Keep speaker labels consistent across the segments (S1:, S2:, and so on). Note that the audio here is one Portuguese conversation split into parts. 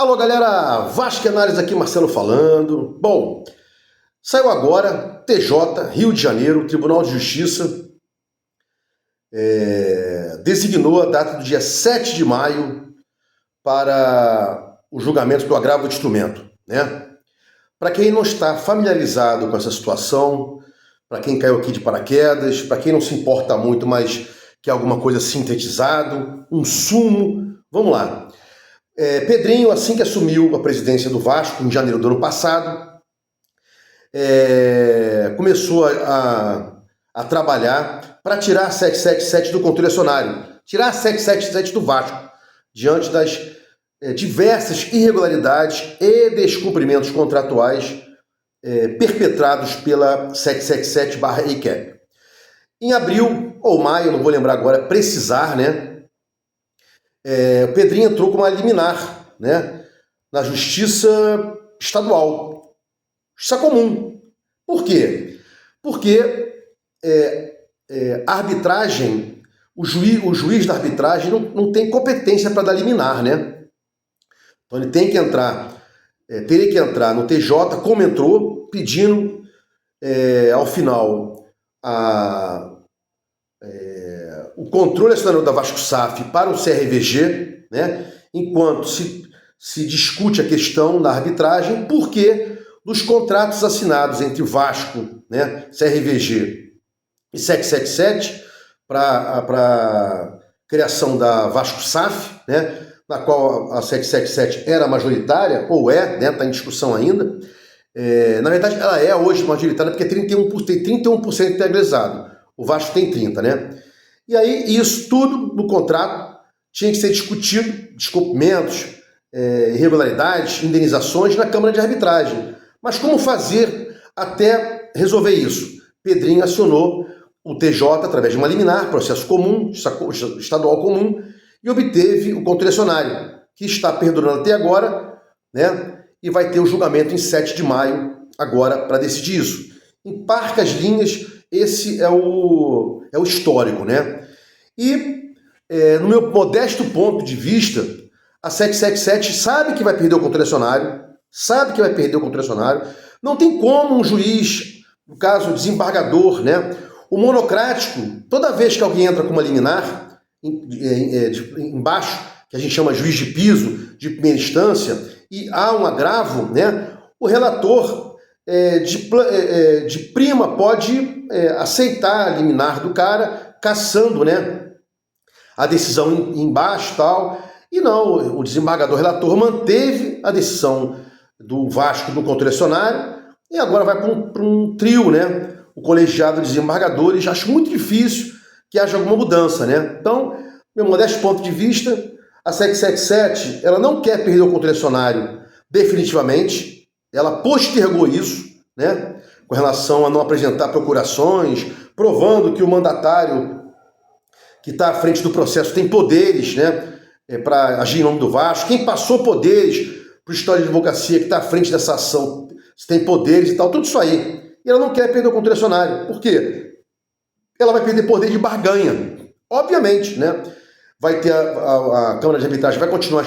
S1: Alô galera, Vasco Análise aqui, Marcelo falando. Bom, saiu agora, TJ, Rio de Janeiro, Tribunal de Justiça, designou a data do dia 7 de maio para o julgamento do agravo de instrumento, né? Para quem não está familiarizado com essa situação, para quem caiu aqui de paraquedas, para quem não se importa muito, mas quer alguma coisa sintetizado, um sumo, vamos lá. Pedrinho, assim que assumiu a presidência do Vasco, em janeiro do ano passado, começou a trabalhar para tirar a 777 do controle acionário, tirar a 777 do Vasco, diante das diversas irregularidades e descumprimentos contratuais perpetrados pela 777/EICAP. Em abril ou maio, não vou lembrar agora, precisar, né? O Pedrinho entrou com uma liminar, né, na Justiça Estadual, Justiça Comum. Por quê? Porque a arbitragem, o juiz da arbitragem não tem competência para dar liminar, né? Então ele tem que entrar, teria que entrar no TJ, como entrou, pedindo ao final o controle acionário da Vasco SAF para o CRVG, né, enquanto se discute a questão da arbitragem, porque dos contratos assinados entre Vasco, né, CRVG e 777 para criação da Vasco SAF, né, na qual a 777 era majoritária, ou né, está em discussão ainda. Na verdade, ela é hoje majoritária porque tem 31% integralizado. O Vasco tem 30%, né? E aí, isso tudo no contrato tinha que ser discutido, descumprimentos, irregularidades, indenizações na Câmara de Arbitragem. Mas como fazer até resolver isso? Pedrinho acionou o TJ através de uma liminar, processo comum, estadual comum, e obteve o controle acionário, que está perdurando até agora, né? E vai ter o julgamento em 7 de maio, agora, para decidir isso. Em parcas linhas, esse é o histórico, né? E, no meu modesto ponto de vista, a 777 sabe que vai perder o controle acionário, não tem como um juiz, no caso, o desembargador, né? O monocrático, toda vez que alguém entra com uma liminar, embaixo, que a gente chama juiz de piso, de primeira instância, e há um agravo, né? O relator de prima pode aceitar a liminar do cara, cassando, né, a decisão embaixo e tal. E não, o desembargador relator manteve a decisão do Vasco no controle acionário e agora vai para um trio, né, o colegiado de desembargadores. Acho muito difícil que haja alguma mudança, né? Então, meu modesto ponto de vista, a 777 ela não quer perder o controle acionário definitivamente, ela postergou isso, né, com relação a não apresentar procurações, provando que o mandatário que está à frente do processo tem poderes, né, para agir em nome do Vasco. Quem passou poderes para o escritório de advocacia que está à frente dessa ação tem poderes e tal, tudo isso aí. E ela não quer perder o controle acionário. Por quê? Ela vai perder poder de barganha. Obviamente, né? Vai ter a Câmara de Arbitragem vai continuar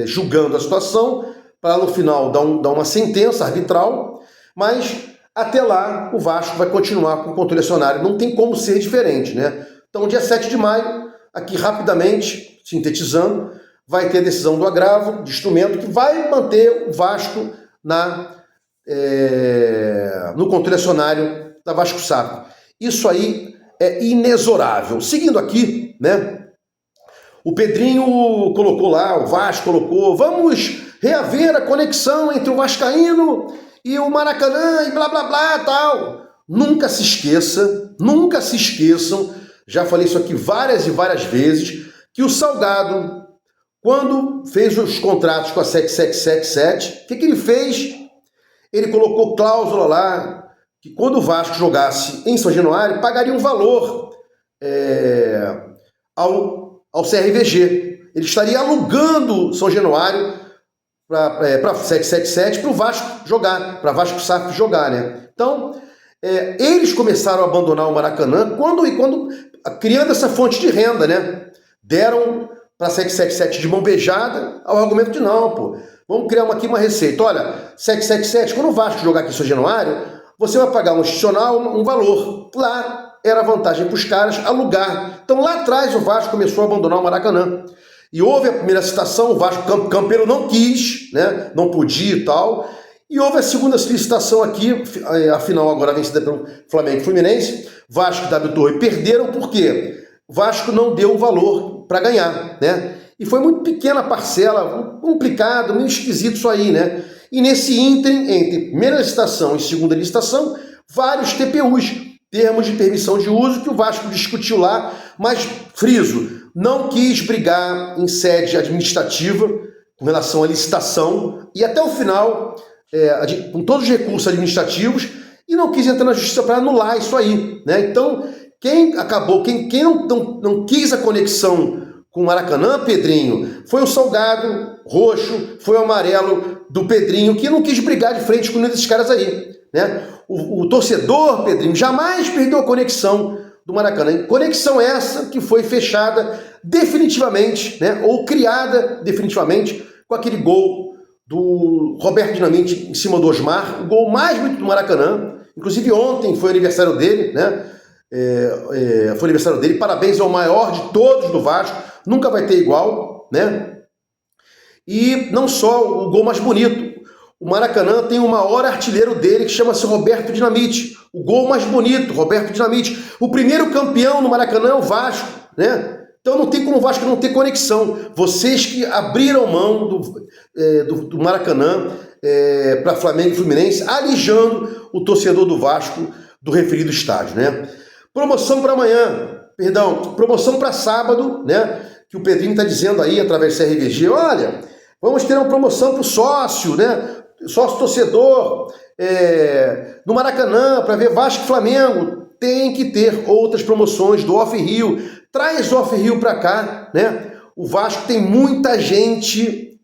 S1: julgando a situação para no final dar uma sentença arbitral, mas até lá o Vasco vai continuar com o controle acionário. Não tem como ser diferente, né? Então, dia 7 de maio, aqui rapidamente, sintetizando, vai ter a decisão do agravo de instrumento que vai manter o Vasco no controle acionário da Vasco SAF. Isso aí é inexorável. Seguindo aqui, né? O Pedrinho colocou lá, o Vasco colocou, vamos reaver a conexão entre o Vascaíno e o Maracanã e blá blá blá tal. Nunca se esqueçam, já falei isso aqui várias e várias vezes, que o Salgado, quando fez os contratos com a 7777, o que ele fez? Ele colocou cláusula lá que quando o Vasco jogasse em São Januário, pagaria um valor ao CRVG. Ele estaria alugando São Januário para 777 para o Vasco jogar, para Vasco SAF jogar, né? Então, eles começaram a abandonar o Maracanã quando criando essa fonte de renda, né? Deram para 777 de mão beijada, ao argumento de não, pô, vamos criar aqui uma receita. Olha, 777, quando o Vasco jogar aqui em São Januário, você vai pagar um institucional, um valor. Lá era vantagem para os caras alugar. Então lá atrás o Vasco começou a abandonar o Maracanã. E houve a primeira licitação, o Vasco Campeiro não quis, né? Não podia e tal. E houve a segunda licitação aqui, a final agora vencida pelo Flamengo e Fluminense. Vasco e W Torre perderam, por quê? O Vasco não deu o valor para ganhar, né? E foi muito pequena a parcela, complicado, meio esquisito isso aí, né? E nesse ínterim, entre primeira licitação e segunda licitação, vários TPUs, termos de permissão de uso, que o Vasco discutiu lá, mas, friso, não quis brigar em sede administrativa com relação à licitação e até o final, com todos os recursos administrativos, e não quis entrar na justiça para anular isso aí, né? Então, quem não quis a conexão com o Maracanã, Pedrinho, foi o Salgado Roxo, foi o Amarelo do Pedrinho, que não quis brigar de frente com nenhum desses caras aí, né? O torcedor, Pedrinho, jamais perdeu a conexão do Maracanã. Conexão essa que foi fechada definitivamente, né? Ou criada definitivamente com aquele gol do Roberto Dinamite em cima do Osmar, o gol mais bonito do Maracanã. Inclusive ontem foi aniversário dele, né? Foi aniversário dele, parabéns ao maior de todos do Vasco, nunca vai ter igual, né? E não só o gol mais bonito, o Maracanã tem o maior artilheiro dele, que chama-se Roberto Dinamite, o gol mais bonito, Roberto Dinamite, o primeiro campeão no Maracanã é o Vasco, né? Então não tem como o Vasco não ter conexão. Vocês que abriram mão do Maracanã para Flamengo e Fluminense, alijando o torcedor do Vasco do referido estádio, né? Promoção para amanhã, promoção para sábado, né? Que o Pedrinho está dizendo aí através do CRVG, olha, vamos ter uma promoção para o sócio, né? Sócio torcedor no Maracanã para ver Vasco e Flamengo. Tem que ter outras promoções do Off Rio. Traz o Off Rio para cá, né? O Vasco tem muita gente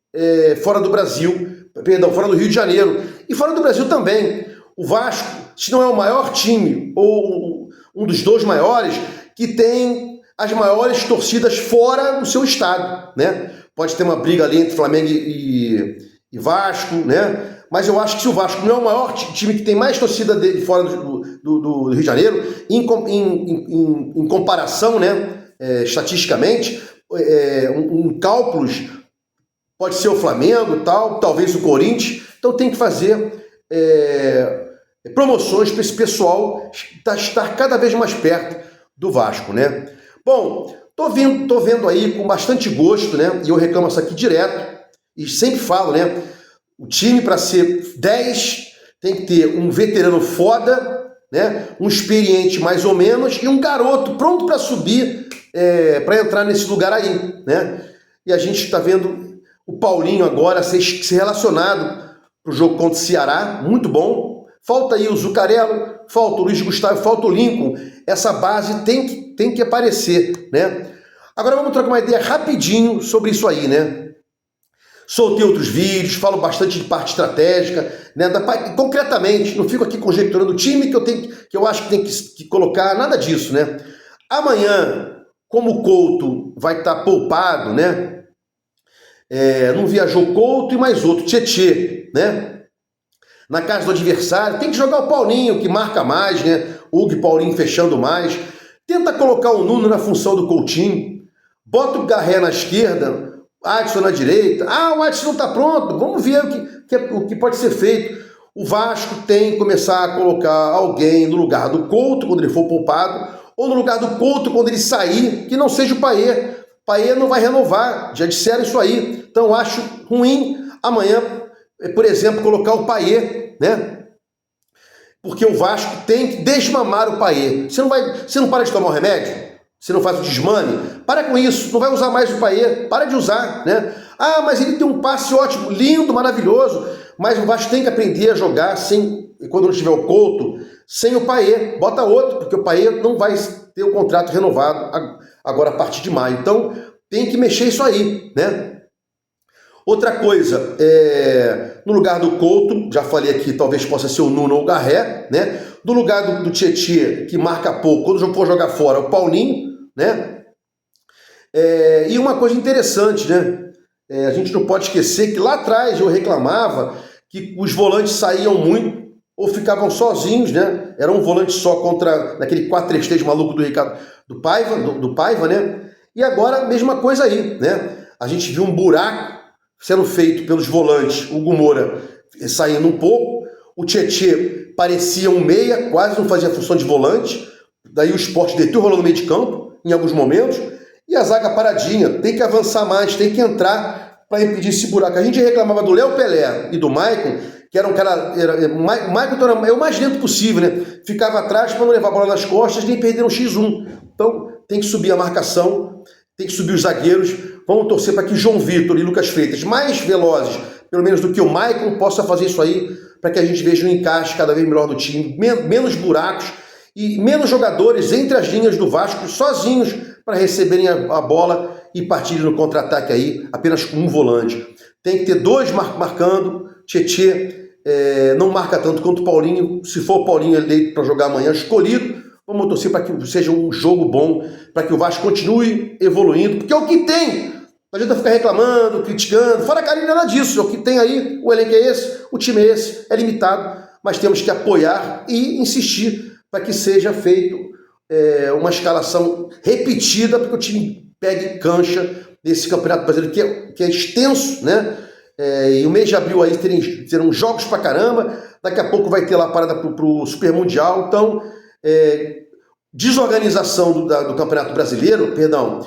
S1: fora do Brasil, fora do Rio de Janeiro e fora do Brasil também. O Vasco, se não é o maior time ou um dos dois maiores, que tem as maiores torcidas fora do seu estado, né? Pode ter uma briga ali entre Flamengo e Vasco, né? Mas eu acho que se o Vasco não é o maior time que tem mais torcida fora do Rio de Janeiro, em comparação, né? Estatisticamente, em cálculos, pode ser o Flamengo, talvez o Corinthians. Então tem que fazer promoções para esse pessoal estar cada vez mais perto do Vasco, né? Bom, tô vendo aí com bastante gosto, né? E eu reclamo isso aqui direto e sempre falo, né? O time, para ser 10, tem que ter um veterano foda, né? Um experiente mais ou menos e um garoto pronto para subir, para entrar nesse lugar aí, né? E a gente está vendo o Paulinho agora ser relacionado para o jogo contra o Ceará, muito bom. Falta aí o Zucarello, falta o Luiz Gustavo, falta o Lincoln. Essa base tem que aparecer, né? Agora vamos trocar uma ideia rapidinho sobre isso aí, né? Soltei outros vídeos, falo bastante de parte estratégica, né? Concretamente, não fico aqui conjecturando o time que eu acho que tem que colocar, nada disso, né? Amanhã, como o Couto vai estar poupado, né? Não viajou Couto e mais outro, Tietê, né? Na casa do adversário, tem que jogar o Paulinho, que marca mais, né? Hugo e Paulinho fechando mais. Tenta colocar o Nuno na função do Coutinho. Bota o Garré na esquerda, Adson na direita. O Adson não está pronto, vamos ver o que pode ser feito. O Vasco tem que começar a colocar alguém no lugar do Couto, quando ele for poupado, ou no lugar do Couto, quando ele sair, que não seja o Payet. Payet não vai renovar, já disseram isso aí. Então eu acho ruim amanhã, por exemplo, colocar o Payet, né? Porque o Vasco tem que desmamar o Payet. Você não para de tomar o remédio? Você não faz o desmame? Para com isso, não vai usar mais o Payet, para de usar, né? Mas ele tem um passe ótimo, lindo, maravilhoso, mas o Vasco tem que aprender a jogar quando não tiver o Couto, sem o Payet. Bota outro, porque o Payet não vai ter o contrato renovado agora a partir de maio. Então, tem que mexer isso aí, né? Outra coisa, no lugar do Couto, já falei aqui, talvez possa ser o Nuno ou o Garré, né? No lugar do Tietê, que marca pouco, quando for jogar fora, o Paulinho, né? E uma coisa interessante, né? A gente não pode esquecer que lá atrás eu reclamava que os volantes saíam muito ou ficavam sozinhos, né? Era um volante só contra naquele 4-3-3 maluco do Paiva, né? E agora a mesma coisa aí, né? A gente viu um buraco sendo feito pelos volantes, o Hugo Moura saindo um pouco, o Tietê parecia um meia, quase não fazia função de volante, daí o Sport deitou rolando no meio de campo, em alguns momentos, e a zaga paradinha, tem que avançar mais, tem que entrar para impedir esse buraco. A gente reclamava do Léo Pelé e do Maicon, que era um cara, o Maicon era o mais lento possível, né? Ficava atrás para não levar a bola nas costas nem perder um X1. Então tem que subir a marcação, tem que subir os zagueiros. Vamos torcer para que João Vitor e Lucas Freitas, mais velozes, pelo menos do que o Maicon, possa fazer isso aí, para que a gente veja um encaixe cada vez melhor do time, menos buracos e menos jogadores entre as linhas do Vasco, sozinhos, para receberem a bola e partirem no contra-ataque aí, apenas com um volante. Tem que ter dois marcando. Tietê não marca tanto quanto o Paulinho. Se for o Paulinho eleito para jogar amanhã, escolhido, vamos torcer para que seja um jogo bom, para que o Vasco continue evoluindo, porque é o que tem. Não adianta ficar reclamando, criticando, fora carinho, nada disso. É o que tem aí, o elenco é esse, o time é esse, é limitado, mas temos que apoiar e insistir para que seja feito uma escalação repetida, para que o time pegue cancha desse Campeonato Brasileiro, que é extenso, né? E o mês de abril aí terão jogos pra caramba, daqui a pouco vai ter lá a parada pro Super Mundial, então desorganização do Campeonato Brasileiro, perdão,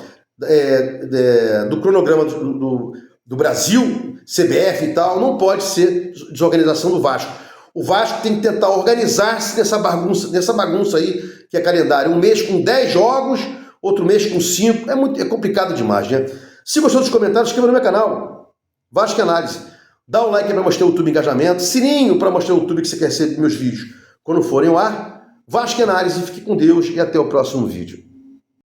S1: do cronograma do Brasil, CBF e tal, não pode ser desorganização do Vasco. O Vasco tem que tentar organizar-se nessa bagunça aí, que é calendário. Um mês com 10 jogos, outro mês com 5, é complicado demais, né? Se gostou dos comentários, inscreva no meu canal, Vasco Análise. Dá um like para mostrar o YouTube engajamento, sininho para mostrar o YouTube que você quer receber meus vídeos quando forem ao ar. Vasco Análise, fique com Deus e até o próximo vídeo.